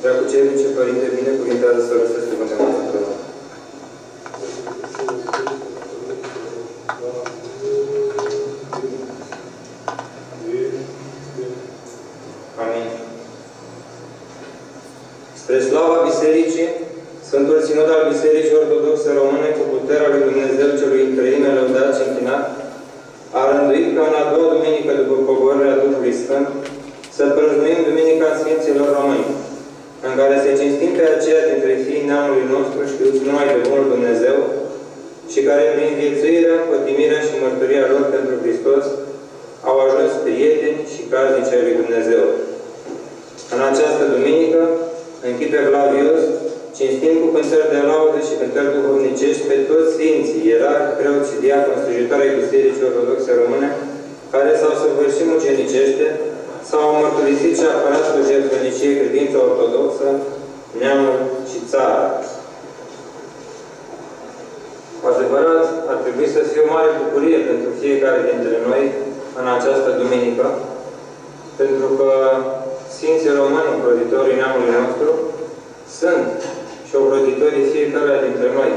Preacucernice Părinte, binecuvintează să răstesc cuvântul nostru. Amin. Spre slava Bisericii, Sfântul Sinod al Bisericii Ortodoxe Române, cu puterea lui Dumnezeu celui întreime, lăudat și închinat, a rânduit ca în a doua duminică după pogorârea Duhului Sfânt să prăznuim Duminica Sfinților Români, în care se cinstim pe aceia dintre fiii neamului nostru știuți numai de Bunul Dumnezeu și care prin viețuirea, pătimirea și mărturia lor pentru Hristos au ajuns prieteni și praznici ai lui Dumnezeu. În această duminică, în chip evlavios, cinstim cu cântări de laudă și cântări duhovnicești pe toți Sfinții, ierarhi, preoți și diaconi, slujitoare ai Bisericii Ortodoxe Române, care s-au săvârșit mucenicește, s-au mărturisit și apărat cu jertfănicie credința ortodoxă, neamul și țara. Cu adevărat, ar trebui să fie o mare bucurie pentru fiecare dintre noi în această duminică, pentru că Sfinții Români, ocrotitorii neamului nostru, sunt și ocrotitorii fiecare dintre noi.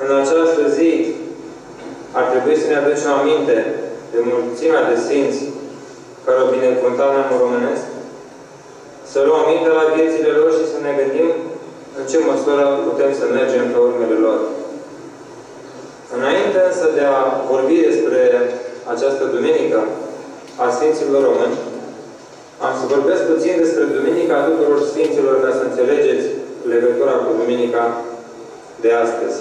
În această zi ar trebui să ne aducem aminte de mulțimea de Sfinți care au binecuvântat neamul românesc, să luăm aminte la viețile lor și să ne gândim în ce măsură putem să mergem pe urmele lor. Înainte însă de a vorbi despre această duminică a Sfinților Români, am să vorbesc puțin despre Duminica tuturor Sfinților, ca să înțelegeți legătura cu Duminica de astăzi.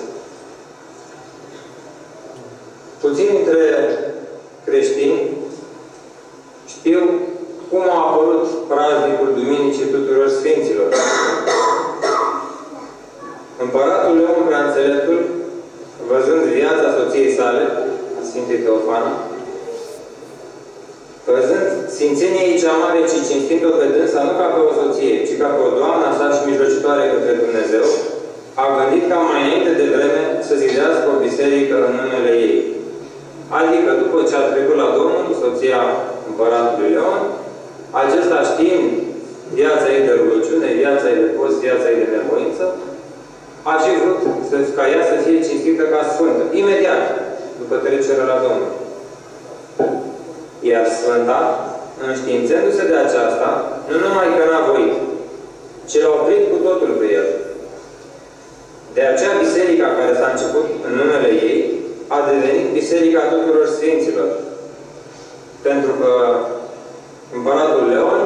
Puțini dintre creștini știu cum a apărut praznicul Duminicii tuturor Sfinților. Împăratul Leon prea Înțeleptul, văzând viața soției sale, a Sfintei Teofana, văzând sfințenia ei cea mare și cinstind-o pe dânsa, nu ca pe o soție, ci ca pe o doamnă sa și mijlocitoare către Dumnezeu, a gândit ca mai înainte de vreme să zidească o biserică în numele ei. Adică, după ce a trecut la Domnul, soția împăratului Leon, acesta știind viața ei de rugăciune, viața ei de post, viața ei de nevoință, a și vrut ca ea să fie cinstită ca sfântă, imediat, după trecerea la Domnul. Iar Sfânta, înștiințându-se de aceasta, nu numai că n-a voit, ci l-a oprit cu totul pe el. De aceea biserica care s-a început în numele ei a devenit Biserica tuturor Sfinților. Pentru că împăratul Leon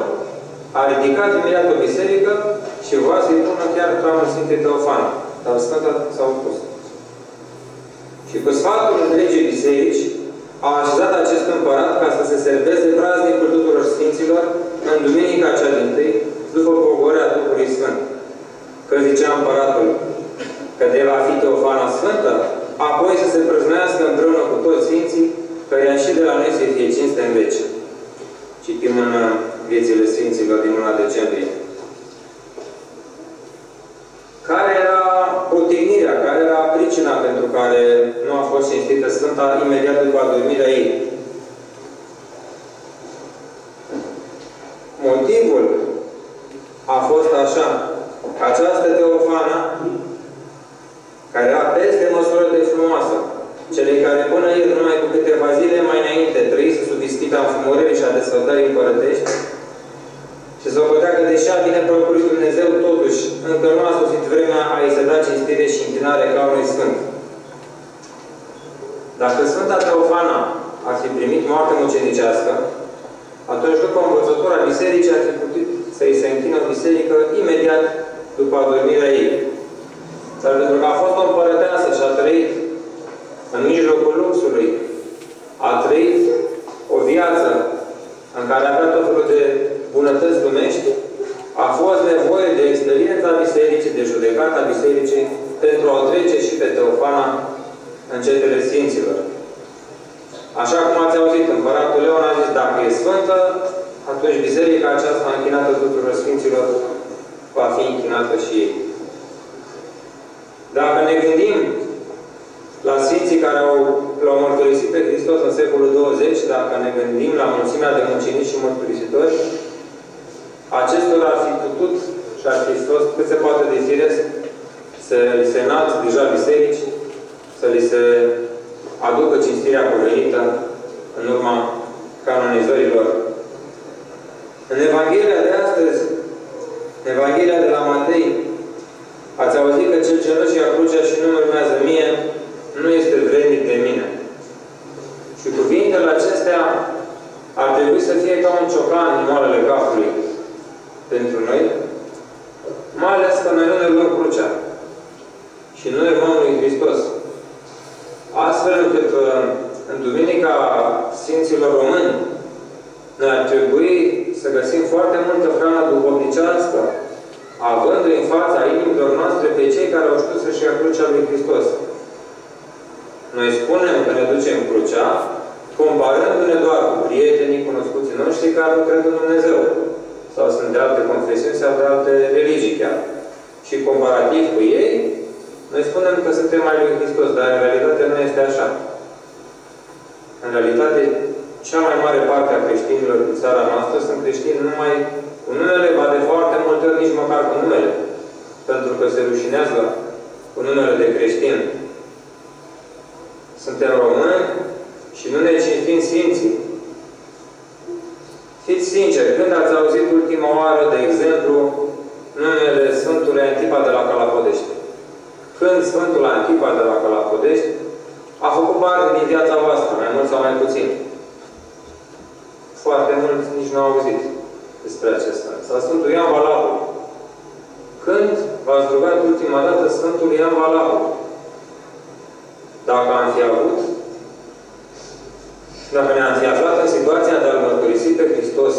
a ridicat imediat o biserică și voia să-i pună chiar hramul Sfintei Teofana. Dar Sfânta s-a opus. Și cu sfatul întregii biserici a așezat acest împărat ca să se serveze praznicul tuturor Sfinților în duminica cea dintâi, după pogorârea Duhului Sfânt. Că zicea împăratul că de va fi Teofana Sfântă, apoi să se prăznuiască împreună cu toți Sfinții, că ea și de la noi să fie cinste în veci. Citim în Viețile Sfinților din luna decembrie. Care era potignirea, care era pricina pentru care nu a fost cinstită Sfânta imediat după adormirea ei? Motivul a fost așa. Această Teofana, care era peste măsură de frumoasă, celei care până ieri, numai cu câteva zile mai înainte, trăise sub ispita înfumurării și a desfătării împărătești, și să o putea că, deși a bine plăcut Dumnezeu, totuși, încă nu a sosit vremea a îi se da cinstire și închinare ca unui Sfânt. Dacă Sfânta Teofana ar fi primit moarte mucenicească, atunci, după învățătura bisericii, ar fi putut să îi se închină o biserică imediat după adormirea ei. Dar pentru că a fost o împărăteasă și a trăit în mijlocul luxului, a trăit o viață în care avea tot felul de bunătăți lumești, a fost nevoie de experiența bisericii, de judecata bisericii, pentru a o trece și pe Teofana în cetele Sfinților. Așa cum ați auzit, împăratul Leon a zis, dacă e sfântă, atunci biserica aceasta închinată tuturor Sfinților va fi închinată și ei. Dacă ne gândim la Sfinții care l-au mărturisit pe Hristos în secolul 20, dacă ne gândim la mulțimea de mucenici și mărturisitori, sfinților ar fi putut și ar fi fost cât se poate de firesc să li se înalțe deja biserici, să li se aducă cinstirea cuvenită în urma canonizărilor. În Evanghelia de astăzi, în Evanghelia de la Matei, ați auzit că cel ce nu-și ia crucea și nu urmează mie, nu este vrednic de mine. Și cuvintele acestea ar trebui să fie ca un ciocan în moalele capului pentru noi, mai ales că noi nu ne luăm crucea și nu urmăm lui Hristos. Astfel încât în Duminica Sfinților Români noi ar trebui să găsim foarte multă hrană duhovnicească, având în fața inimilor noastre pe cei care au știut să-și ia crucea lui Hristos. Noi spunem că ne ducem crucea, comparându-ne doar cu prietenii, cunoscuții noștri care nu cred în Dumnezeu, sau sunt de alte confesiuni sau de alte religii chiar. Și comparativ cu ei, noi spunem că suntem mai lui Hristos, dar în realitate nu este așa. În realitate, cea mai mare parte a creștinilor din țara noastră sunt creștini numai cu numele, ba de foarte multe ori nici măcar cu numele, pentru că se rușinează cu numele de creștin. Suntem români și nu ne cinstim sfinții. Fiți sinceri, când ați auzit ultima oară, de exemplu, numele Sfântului Antipa de la Calapodești? Când Sfântul Antipa de la Calapodești a făcut parte din viața voastră, mai mult sau mai puțin? Foarte mulți nici nu au auzit despre acesta. Sau Sfântul Ioan Valahul. Când v-ați rugat ultima dată Sfântul Ioan Valahul? Dacă am fi avut, dacă ne-am fi aflat în situația de a-L mărturisi pe Hristos,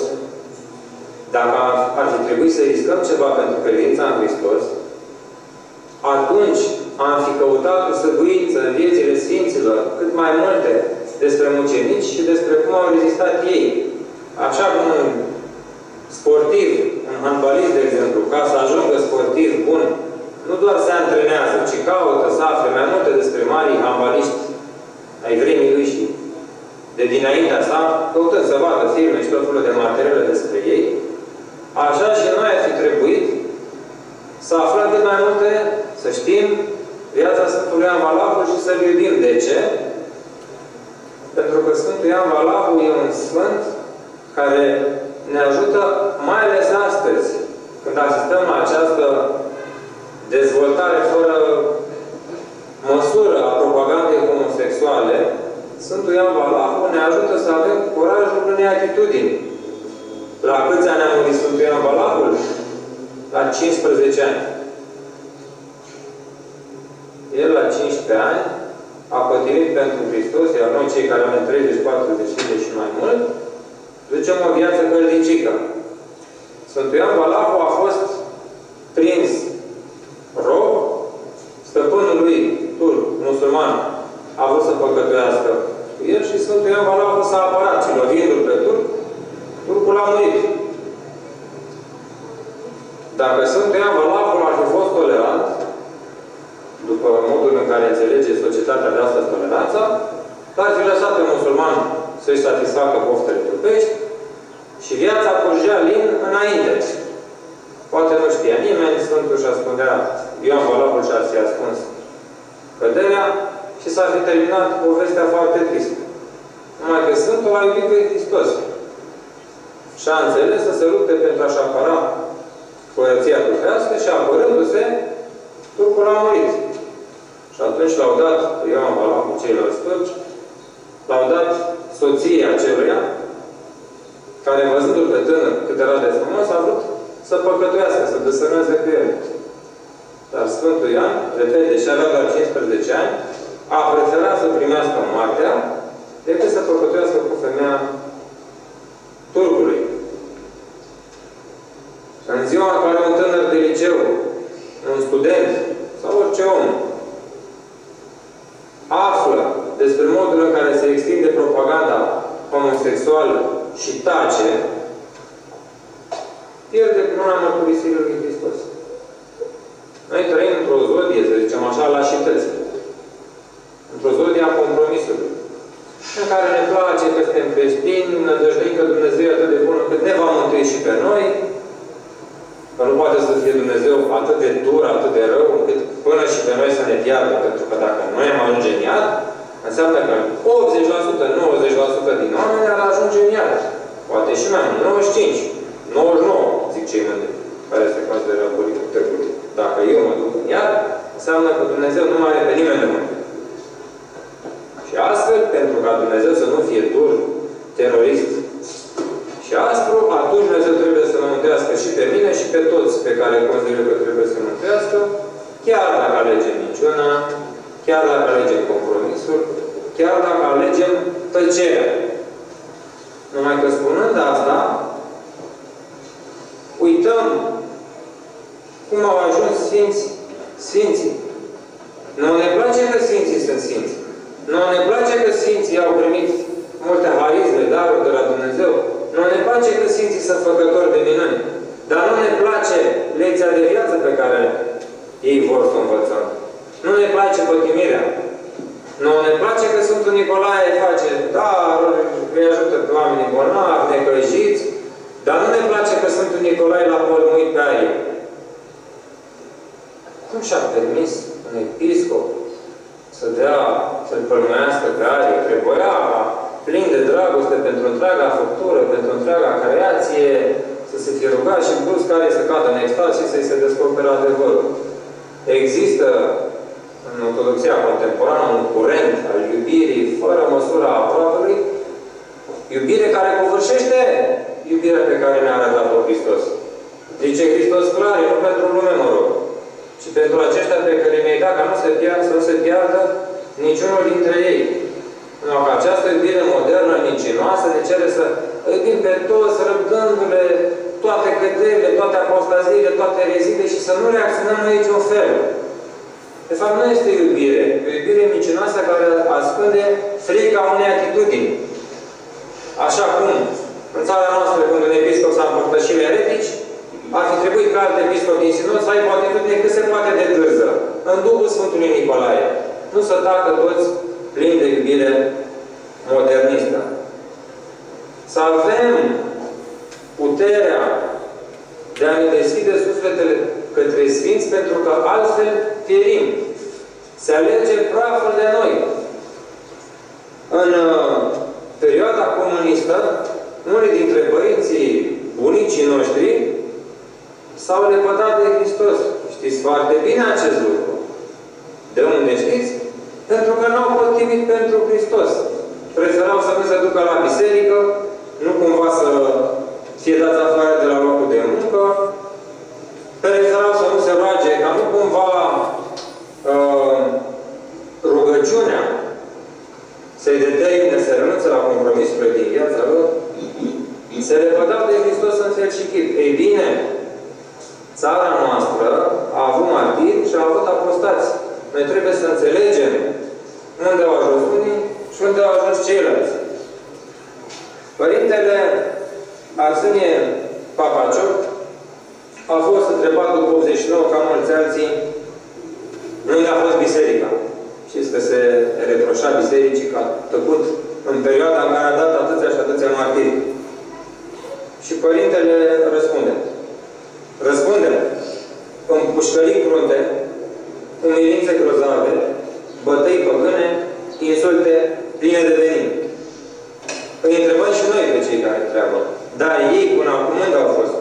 dacă ar fi trebuit să riscăm ceva pentru credința în Hristos, atunci am fi căutat cu săbuință în viețile Sfinților cât mai multe despre mucenici și despre cum au rezistat ei. Așa cum un sportiv, un handbalist, de exemplu, ca să ajungă sportiv bun, nu doar se antrenează, ci caută să afle mai multe despre marii handbaliști ai vremii lui și de dinaintea sa, căutând să vadă filme și tot felul de materiale despre ei, așa și noi ar fi trebuit să aflăm cât mai multe, să știm viața Sfântului Ioan Valahul și să-L iubim. De ce? Pentru că Sfântul Ioan Valahul e un sfânt care ne ajută, mai ales astăzi, când asistăm la această dezvoltare fără măsură a propagandei homosexuale, Sfântul Ioan Valahul ne ajută să avem curajul unei atitudini. La câți ani a murit Sfântul Ioan Valahul? La 15 ani. El, la 15 ani, a pătimit pentru Hristos, iar noi, cei care avem 30, 40 și mai mult, ducem o viață căldicică. Sfântul Ioan Valahul a fost prins rob, stăpânul lui turc, musulman, a vrut să păcătuiască cu el și Sfântul Ioan Valahul s-a apărat și lovindu-l pe turc, turcul a murit. Dacă Sfântul Ioan Valahul ar fi fost tolerant, după modul în care înțelege societatea de astăzi toleranța, ar fi lăsat pe musulman să-i satisfacă poftele trupești și viața curgea lin înainte. Poate nu știa nimeni, Sfântul și ascundea, Ioan Valahul și-ar fi ascuns căderea și s-ar fi terminat povestea foarte tristă. Numai că Sfântul a iubit pe Hristos și a înțeles să se lupte pentru a-și apăra curăția trupească și apărându-se, turcul a murit. Și atunci l-au dat Ioan Valahul ceilalți turci, l-au dat soția aceluia, care văzându-l pe tânăr cât era de frumos, a vrut să păcătuiască, să desăneze cu el. Dar Sfântul Ioan, repet, deși avea doar 15 ani, a preferat să primească moartea decât să păcătuiască cu femeia turcului. În ziua în care un tânăr de liceu, un student sau orice om află despre modul în care se extinde propaganda homosexuală și tace, pierde luna mărturisirii lui Hristos. Noi trăim într-o zodie, să zicem așa, lașități. Într-o zodie a compromisului. În care ne place că suntem creștini, nădăjduim că Dumnezeu e atât de bun încât ne va mântui și pe noi. Că nu poate să fie Dumnezeu atât de dur, atât de rău, încât până și pe noi să ne piardă. Pentru că dacă noi am ajunge în iad, înseamnă că 80%, 90% din oameni ar ajunge în iad. Poate și mai mult, 95, 99, zic cei mândri, care se consideră bunicul târgului. Dacă eu mă duc în iad, înseamnă că Dumnezeu nu mai are pe nimeni de mâncă. Și astfel, pentru ca Dumnezeu să nu fie dur, terorist și aspru, atunci Dumnezeu trebuie să mă mântuiască și pe mine și pe toți pe care consideră că trebuie să mântuiască, chiar dacă alegem minciuna, chiar dacă alegem compromisul, chiar dacă alegem tăcerea. Numai că spunând asta, uităm cum au ajuns Sfinții. Nouă ne place că Sfinții sunt Sfinți. Nouă ne place că Sfinții au primit multe harisme, daruri de la Dumnezeu. Nouă ne place că Sfinții sunt făcători de minuni. Dar nu ne place lecția de viață pe care ei vor să o învățăm. Nu ne place pătimirea. Nouă ne place că Sfântul Nicolae face daruri, îi ajută pe oamenii bolnavi, necăjiți, dar nu ne place că Sfântul Nicolae l-a pălmuit pe aia. Cum și-a permis un episcop să-l pălmuiască pe aia? Trebuia plin de dragoste pentru întreaga făptură, pentru întreaga creație, să se fie rugat și brusc care să cadă în extaz și să-i se descopere adevărul. Există în ortodoxia contemporană un curent al iubirii fără măsura aproapelui, iubire care covârșește iubirea pe care ne-a arătat-o Hristos. Zice Hristos clar, nu pentru lume mă rog, ci pentru aceștia pe care mi-ai dat ca să nu se piardă niciunul dintre ei. Numai că această iubire modernă, mincinoasă, ne cere să iubim pe toți, răbdându-le toate căderile, toate apostaziile, toate ereziile și să nu reacționăm în niciun fel. De fapt, nu este iubire. E o iubire mincinoasă care ascunde frica unei atitudini. Așa cum în țara noastră, când un episcop s-a împărtășit eretici, ar fi trebuit ca alt episcop din Sinod să aibă o atitudine cât se poate de dârză, în Duhul Sfântului Nicolae. Nu să tacă toți plini de iubire modernistă. Să avem puterea de a ne deschide sufletele către Sfinți, pentru că altfel pierim. Se alege praful de noi. În perioada comunistă, unii dintre părinții bunicii noștri s-au lepădat de Hristos. Știți foarte bine acest lucru. De unde știți? Pentru că n-au potrivit pentru Hristos. Preferau să nu se ducă la biserică, nu cumva să fie dați afară de la locul de muncă, preferau să nu se roage, ca nu cumva rugăciunea să-i determine să renunțe la compromisurile din viața lor, se lepădau de Hristos în fel și chip. Ei bine, țara noastră a avut martiri și a avut apostați. Noi trebuie să înțelegem unde au ajuns unii și unde au ajuns ceilalți. Părintele Arsenie Papacioc a fost întrebat după 89, ca mulți alții, unde a fost biserica. Știți că se reproșa bisericii că a tăcut în perioada în care a dat atâția și atâția martiri. Și Părintele răspunde în pușcării crunte, umilințe grozave, bătăi păgâne, insulte pline de venin. Îi întrebăm și noi pe cei care întreabă. Dar ei până acum unde au fost?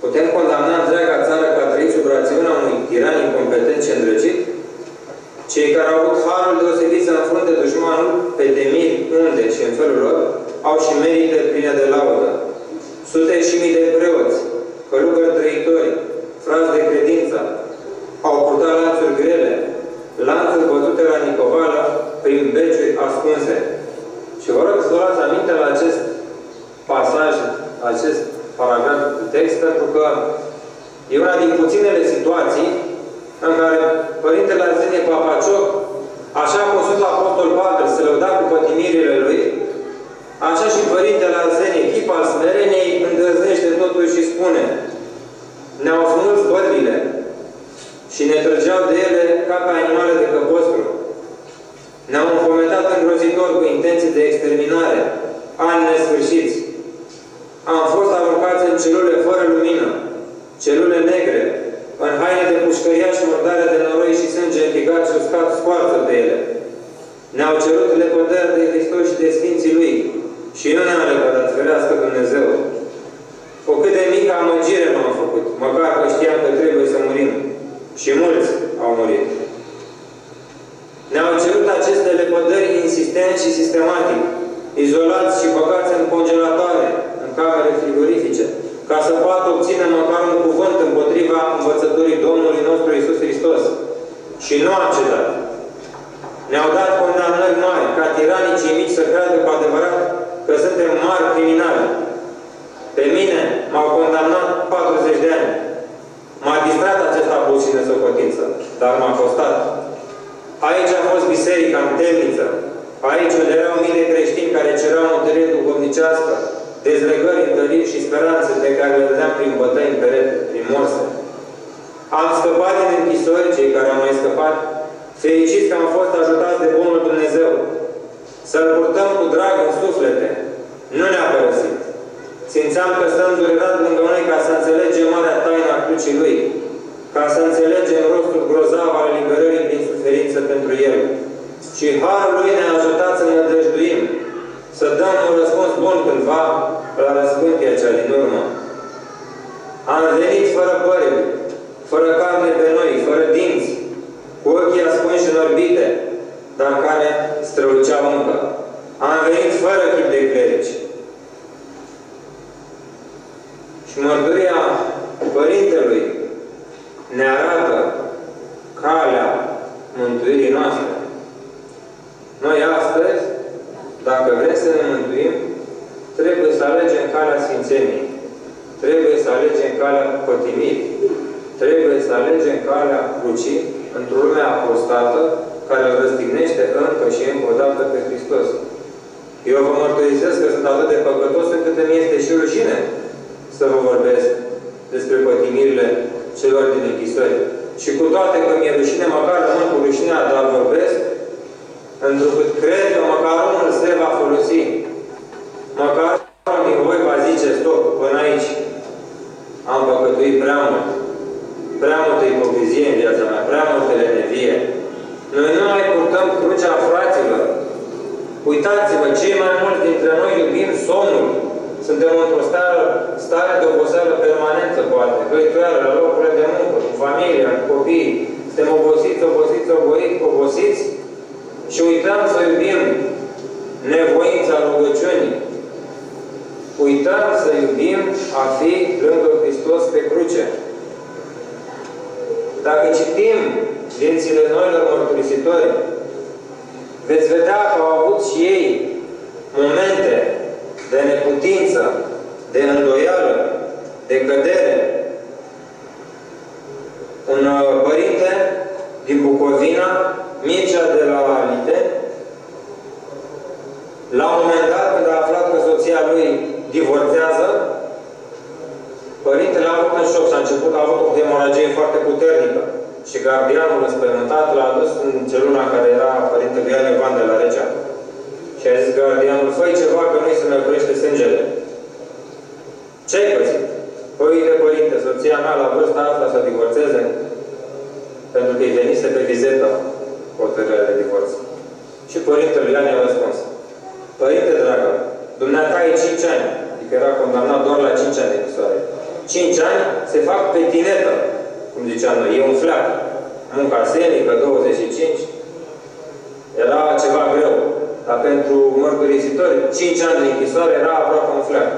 Putem condamna întreaga țară că a trăit sub rațiunea unui tiran incompetent și îndrăcit? Cei care au avut harul deosebit să înfrunte dușmanul pe demiri, unde și în felul lor, au și merite pline de laudă. Sute și mii de preoți, călugări trăitori, frați de credință, au purtat lanțuri grele, lanțuri bătute la nicovală prin beciuri ascunse. Și vă rog să vă luați aminte la acest pasaj, acest paragraf de text, pentru că e una din puținele situații în care Părintele Arsenie Papacioc, așa cum Sfântul Apostol Pavel se lăuda cu pătimirile lui, așa și Părintele Arsenie, chip al smereniei, îndrăznește totuși și spune: ne-au smuls bărbile și ne trăgeau de ele ca pe animale de căpostru. Ne-au înfometat îngrozitor cu intenții de exterminare, ani nesfârșiți. Am fost aruncați în celule fără lumină, celule negre, în haine de pușcăria și murdare de noroi și sânge întigat și uscat, scoarță pe ele. Ne-au cerut lepădări de Hristos și de Sfinții Lui și nu ne-am lepădat, ferească Dumnezeu. O cât de mică amăgire nu am făcut, măcar că știam că trebuie să murim. Și mulți au murit. Ne-au cerut aceste lepădări insistent și sistematic, izolați și băgați în congelatoare, în camere frigorifice, ca să poată obține măcar un cuvânt împotriva învățăturii Domnului nostru Iisus Hristos. Și nu am cedat. Ne-au dat condamnări mari, ca tiranii cei mici să creadă cu adevărat că suntem mari criminali. Pe mine m-au condamnat 40 de ani. M-a distrat acest abuz și nesocotință, dar m-a costat. Aici a fost biserica, în temniță. Aici unde erau mii de creștini care cereau mântuire duhovnicească, dezlegări, întăriri și speranțe pe care le vedeam prin bătăi în perete, prin morse. Am scăpat din închisori, cei care au mai scăpat, fericiți că am fost ajutați de Bunul Dumnezeu. Să-L purtăm cu drag în suflete. Nu ne-a părăsit. Simțeam că stă îndurerat lângă noi ca să înțelegem marea taină a crucii Lui, ca să înțelegem rostul grozav al liberării din suferință pentru El. Și Harul Lui ne-a ajutat să ne dăjduim, să dăm un răspuns bun cândva la răzbuntia cea din urmă. Am venit fără păreri, fără carne pe noi, fără dinți, cu ochii ascunși în orbite, dar care străluceau încă. Am venit fără chip de clerici. Și mărturia Părintelui ne arată calea mântuirii noastre. Noi astăzi, dacă vrem să ne mântuim, trebuie să alegem calea Sfințeniei. Trebuie să alegem calea pătimirii. Trebuie să alegem calea crucii într-o lume apostată care îl răstignește încă și încă o dată pe Hristos. Eu vă mărturisesc că sunt atât de păcătos încât îmi este și rușine să vă vorbesc despre pătimirile celor din închisori. Și cu toate că mi-e rușine, măcar rămân cu rușinea, dar vorbesc, întrucât cred că măcar unul se va folosi. Măcar unul din voi va zice, stop, până aici. Am păcătuit prea mult. Prea multă ipocrizie în viața mea, prea multă lenevie. Noi nu mai purtăm crucea fraților. Uitați-vă, cei mai mulți dintre noi iubim somnul. Suntem într-o stare de oboseală permanentă, poate. Găituială, la locurile de muncă, cu familia, cu copiii. Suntem obosiți și uităm să iubim nevoința rugăciunii. Uităm să iubim a fi lângă Hristos pe cruce. Dacă citim viețile noilor mărturisitori, veți vedea că au avut și ei momente de neputință, de îndoială, de cădere. Un părinte din Bucovina, Mircea de la Alite, la un moment dat, când a aflat că soția lui divorțează, părintele a avut în șoc și a început, a avut o hemoragie foarte puternică. Și gardianul înspăimântat l-a adus în celula în care era părintele Ioan Ivan de la Regea. Și a zis gardianul, fă-i ceva că nu-i se înălcurește sângele. Ce-ai pățit? Păi, uite, părinte, soția mea la vârsta asta să divorțeze pentru că îi venise pe vizetă hotărârea de divorț. Și părintele Ioan i-a răspuns, părinte dragă, dumneata ai 5 ani, adică era condamnat doar la 5 ani de închisoare. 5 ani se fac pe tinetă, cum ziceam noi, e un fleac. Munca zilnică, 25, era ceva greu. Dar pentru mărturisitori, 5 ani de închisoare era aproape un fleac.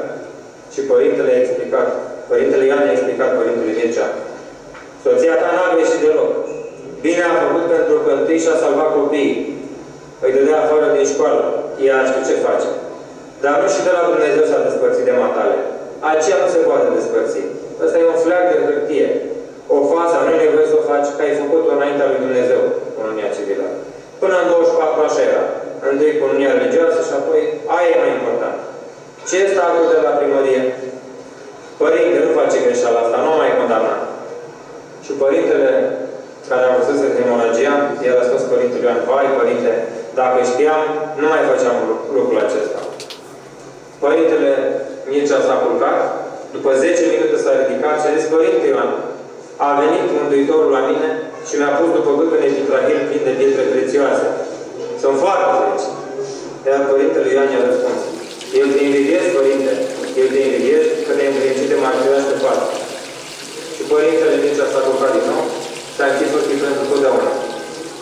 Și părintele i-a explicat, părintele Ioan i-a explicat părintele Mircea. Soția ta n-a greșit deloc. Bine a făcut pentru că întâi și-a salvat copiii. Îi dădea afară din școală. Ea știu ce face. Dar nu și de la Dumnezeu s-a despărțit de matale. Aceea nu se poate despărți. Ăsta e un fleac de hârtie. O față, nu e nevoie să o faci, că ai făcut-o înaintea lui Dumnezeu, cununia civilă. Până în 24 așa era. Întâi cununia religioasă și apoi aia e mai important. Ce e statul de la primărie? Părinte, nu face greșeala asta, nu mai condamna. Și părintele care a văzut hemoragia, i-a răspuns părintele Ioan, vai, părinte, dacă știam, nu mai făceam lucrul acesta. Părintele Mircea s-a culcat După 10 minute s-a ridicat și a zis: Părinte Ioan, a venit Mântuitorul la mine și mi-a pus după gât un epitrahil plin de pietre prețioase. Sunt foarte reci. Iar Părintele Ioan i-a răspuns: eu te invidiez, Părinte, eu te invidiez că te-ai împlinit de martiraște față. Și Părintele nici s-a culcat din nou, s-a închis ochii pentru totdeauna.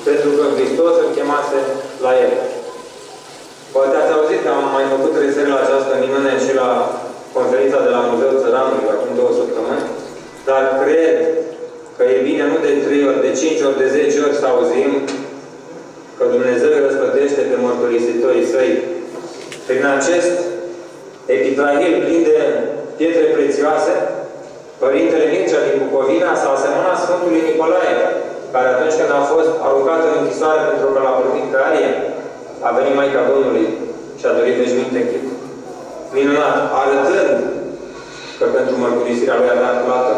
Pentru că Hristos îl chemase la el. Poate ați auzit că am mai făcut referire la această minune și la conferința de la Muzeul Țăranului acum 2 săptămâni, dar cred că e bine nu de 3 ori, de 5 ori, de 10 ori să auzim că Dumnezeu îi răsplătește pe mărturisitorii săi. Prin acest epitrahil plin de pietre prețioase, Părintele Mircea din Bucovina s-a asemănat Sfântului Nicolae, care atunci când a fost aruncat în închisoare pentru că l-a privit pe Arie, a venit Maica Domnului și a dorit veșminte în chip minunat, arătând că pentru mărturisirea lui a dat plată